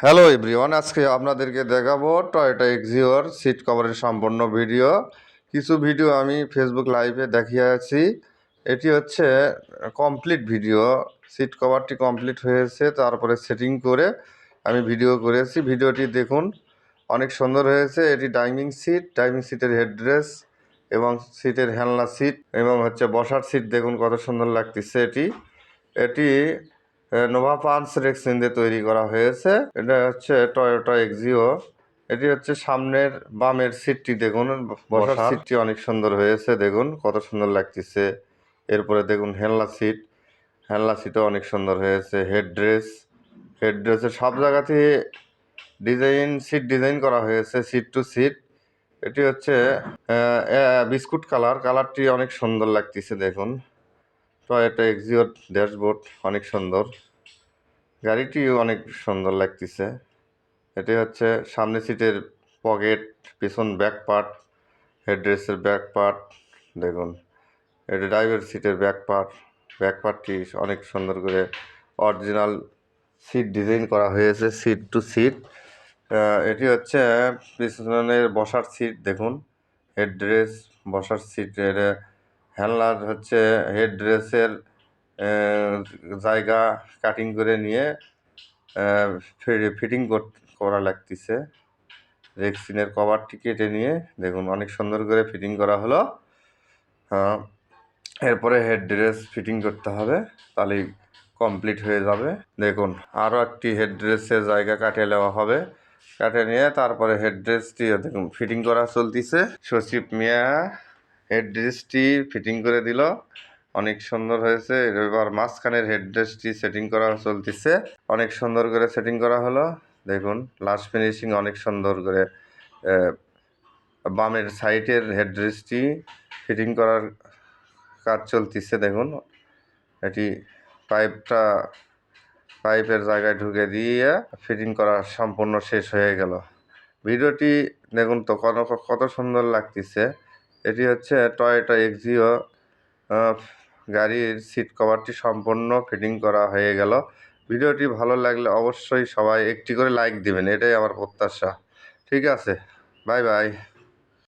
Hello everyone, আজকে আপনাদেরকে দেখাবো টয়োটা এক্সিওর সিট কভারের সম্পূর্ণ ভিডিও। কিছু ভিডিও আমি ফেসবুক লাইভে দেখিয়েছি। এটি হচ্ছে কমপ্লিট ভিডিও। সিট কভারটি কমপ্লিট হয়েছে, তারপরে সেটিং করে আমি ভিডিও করেছি। ভিডিওটি দেখুন, অনেক সুন্দর হয়েছে। এটি ডাইনিং সিটের হেডরেস এবং সিটের হেলনা সিট এবং হচ্ছে বসার সিট দেখুন কত সুন্দর লাগতেছে। এটি নোভা পাঁচ রেক্সিন দিয়ে তৈরি করা হয়েছে। এটা হচ্ছে টয়োটা এক্সিও। এটি হচ্ছে সামনের বামের সিটটি দেখুন, বসার সিটটি অনেক সুন্দর হয়েছে, দেখুন কত সুন্দর লাগতেছে। এরপরে দেখুন হেলনা সিটও অনেক সুন্দর হয়েছে। হেডড্রেসের সব জায়গাতে ডিজাইন করা হয়েছে, সিট টু সিট। এটি হচ্ছে বিস্কুট কালারটি অনেক সুন্দর লাগতেছে দেখুন। টয়োটা এক্সিও ড্যাশবোর্ড অনেক সুন্দর, গাড়িটিও অনেক সুন্দর লাগতেছে। এটি হচ্ছে সামনে সিটের পকেট, পিছন ব্যাক পার্ট, হেডরেস্টের ব্যাক পার্ট দেখুন। এটি ড্রাইভার সিটের ব্যাক পার্টটি অনেক সুন্দর করে অরিজিনাল সিট ডিজাইন করা হয়েছে, সিট টু সিট। এটি হচ্ছে পিছনের বসার সিট দেখুন, হেডরেস বসার সিটের হ্যান্ডলার হচ্ছে হেডরেসের জায়গা কাটিং করে নিয়ে ফিটিং করা লাগতেছে। রেক্সিনের কভারটি কেটে নিয়ে দেখুন অনেক সুন্দর করে ফিটিং করা হলো। এরপরে হেডরেস ফিটিং করতে হবে, তাহলেই কমপ্লিট হয়ে যাবে। দেখুন আরও একটি হেডরেসের জায়গা কাটিয়ে নেওয়া হবে, কাটে নিয়ে তারপরে হেডরেসটি দেখুন ফিটিং করা চলতেছে। সচিব মিয়া হেডরেসটি ফিটিং করে দিল, অনেক সুন্দর হয়েছে। এবার মাঝখানের হেডরেসটি সেটিং করা চলতেছে, অনেক সুন্দর করে সেটিং করা হলো। দেখুন লাস্ট ফিনিশিং অনেক সুন্দর করে। বামের সাইডের হেডরেসটি ফিটিং করার কাজ চলতেছে দেখুন। এটি পাইপের জায়গায় ঢুকে দিয়ে ফিটিং করা সম্পূর্ণ শেষ হয়ে গেল। ভিডিওটি দেখুন তো কত সুন্দর লাগতেছে। এটি হচ্ছে টয়োটা এক্সিও গাড়ির সিট কভারটি সম্পূর্ণ ফিটিং করা হয়ে গেল। ভিডিওটি ভালো লাগলে অবশ্যই সবাই একটি করে লাইক দিবেন, এটাই আমার প্রত্যাশা। ঠিক আছে, বাই বাই।